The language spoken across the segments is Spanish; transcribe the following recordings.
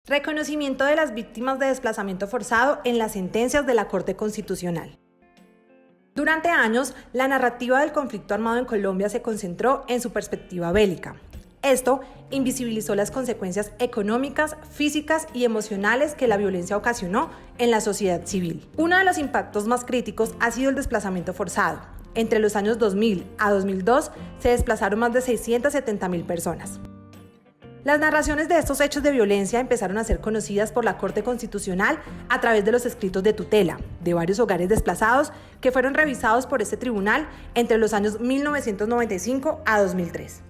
Reconocimiento de las víctimas de desplazamiento forzado en las sentencias de la Corte Constitucional. Durante años, la narrativa del conflicto armado en Colombia se concentró en su perspectiva bélica. Esto invisibilizó las consecuencias económicas, físicas y emocionales que la violencia ocasionó en la sociedad civil. Uno de los impactos más críticos ha sido el desplazamiento forzado. Entre los años 2000 a 2002 se desplazaron más de 670.000 personas. Las narraciones de estos hechos de violencia empezaron a ser conocidas por la Corte Constitucional a través de los escritos de tutela de varios hogares desplazados que fueron revisados por este tribunal entre los años 1995 a 2003.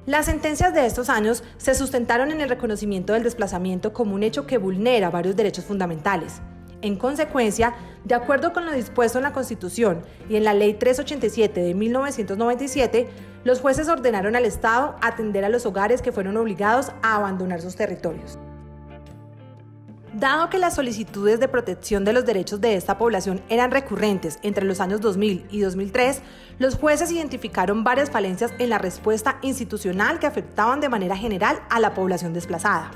Las sentencias de estos años se sustentaron en el reconocimiento del desplazamiento como un hecho que vulnera varios derechos fundamentales. En consecuencia, de acuerdo con lo dispuesto en la Constitución y en la Ley 387 de 1997, los jueces ordenaron al Estado atender a los hogares que fueron obligados a abandonar sus territorios. Dado que las solicitudes de protección de los derechos de esta población eran recurrentes entre los años 2000 y 2003, los jueces identificaron varias falencias en la respuesta institucional que afectaban de manera general a la población desplazada.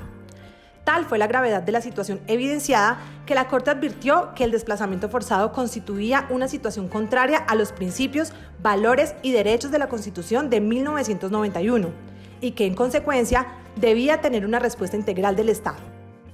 Tal fue la gravedad de la situación evidenciada que la Corte advirtió que el desplazamiento forzado constituía una situación contraria a los principios, valores y derechos de la Constitución de 1991 y que, en consecuencia, debía tener una respuesta integral del Estado.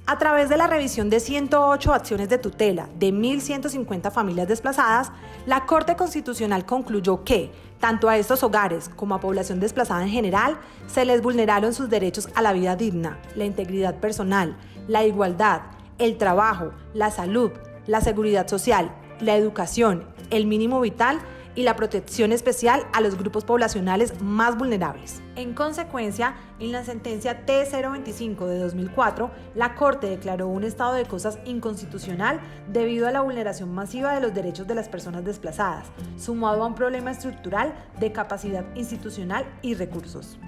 A través de la revisión de 108 acciones de tutela de 1.150 familias desplazadas, la Corte Constitucional concluyó que, tanto a estos hogares como a población desplazada en general, se les vulneraron sus derechos a la vida digna, la integridad personal, la igualdad, el trabajo, la salud, la seguridad social, la educación, el mínimo vital y la protección especial a los grupos poblacionales más vulnerables. En consecuencia, en la sentencia T025 de 2004, la Corte declaró un estado de cosas inconstitucional debido a la vulneración masiva de los derechos de las personas desplazadas, sumado a un problema estructural de capacidad institucional y recursos.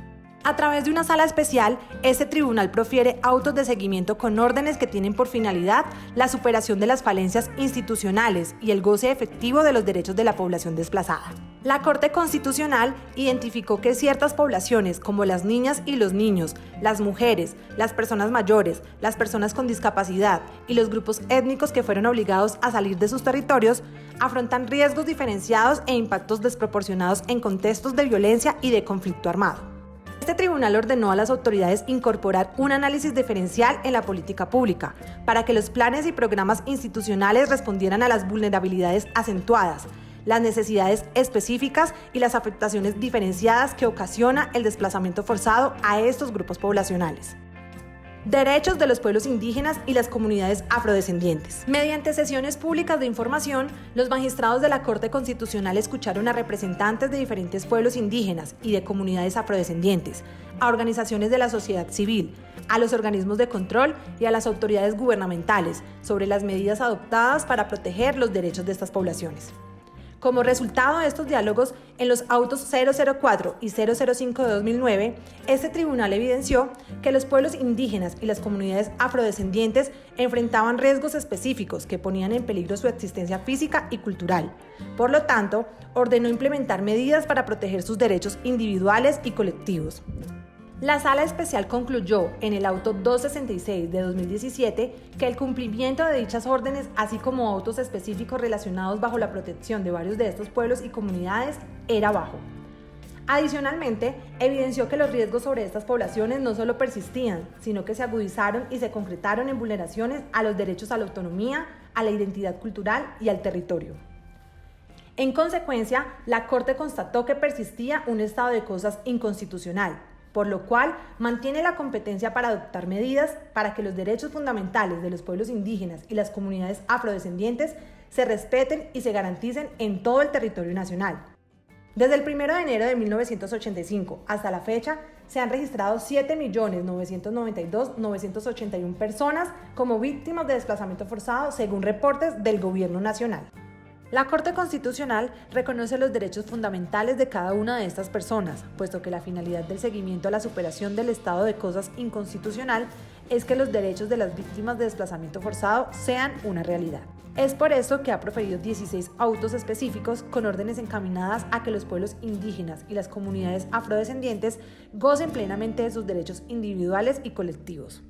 A través de una sala especial, este tribunal profiere autos de seguimiento con órdenes que tienen por finalidad la superación de las falencias institucionales y el goce efectivo de los derechos de la población desplazada. La Corte Constitucional identificó que ciertas poblaciones, como las niñas y los niños, las mujeres, las personas mayores, las personas con discapacidad y los grupos étnicos que fueron obligados a salir de sus territorios, afrontan riesgos diferenciados e impactos desproporcionados en contextos de violencia y de conflicto armado. Este tribunal ordenó a las autoridades incorporar un análisis diferencial en la política pública para que los planes y programas institucionales respondieran a las vulnerabilidades acentuadas, las necesidades específicas y las afectaciones diferenciadas que ocasiona el desplazamiento forzado a estos grupos poblacionales. Derechos de los pueblos indígenas y las comunidades afrodescendientes. Mediante sesiones públicas de información, los magistrados de la Corte Constitucional escucharon a representantes de diferentes pueblos indígenas y de comunidades afrodescendientes, a organizaciones de la sociedad civil, a los organismos de control y a las autoridades gubernamentales sobre las medidas adoptadas para proteger los derechos de estas poblaciones. Como resultado de estos diálogos, en los autos 004 y 005 de 2009, este tribunal evidenció que los pueblos indígenas y las comunidades afrodescendientes enfrentaban riesgos específicos que ponían en peligro su existencia física y cultural. Por lo tanto, ordenó implementar medidas para proteger sus derechos individuales y colectivos. La Sala Especial concluyó en el auto 266 de 2017 que el cumplimiento de dichas órdenes, así como autos específicos relacionados bajo la protección de varios de estos pueblos y comunidades, era bajo. Adicionalmente, evidenció que los riesgos sobre estas poblaciones no solo persistían, sino que se agudizaron y se concretaron en vulneraciones a los derechos a la autonomía, a la identidad cultural y al territorio. En consecuencia, la Corte constató que persistía un estado de cosas inconstitucional, por lo cual mantiene la competencia para adoptar medidas para que los derechos fundamentales de los pueblos indígenas y las comunidades afrodescendientes se respeten y se garanticen en todo el territorio nacional. Desde el 1 de enero de 1985 hasta la fecha, se han registrado 7.992.981 personas como víctimas de desplazamiento forzado, según reportes del Gobierno Nacional. La Corte Constitucional reconoce los derechos fundamentales de cada una de estas personas, puesto que la finalidad del seguimiento a la superación del estado de cosas inconstitucional es que los derechos de las víctimas de desplazamiento forzado sean una realidad. Es por eso que ha proferido 16 autos específicos con órdenes encaminadas a que los pueblos indígenas y las comunidades afrodescendientes gocen plenamente de sus derechos individuales y colectivos.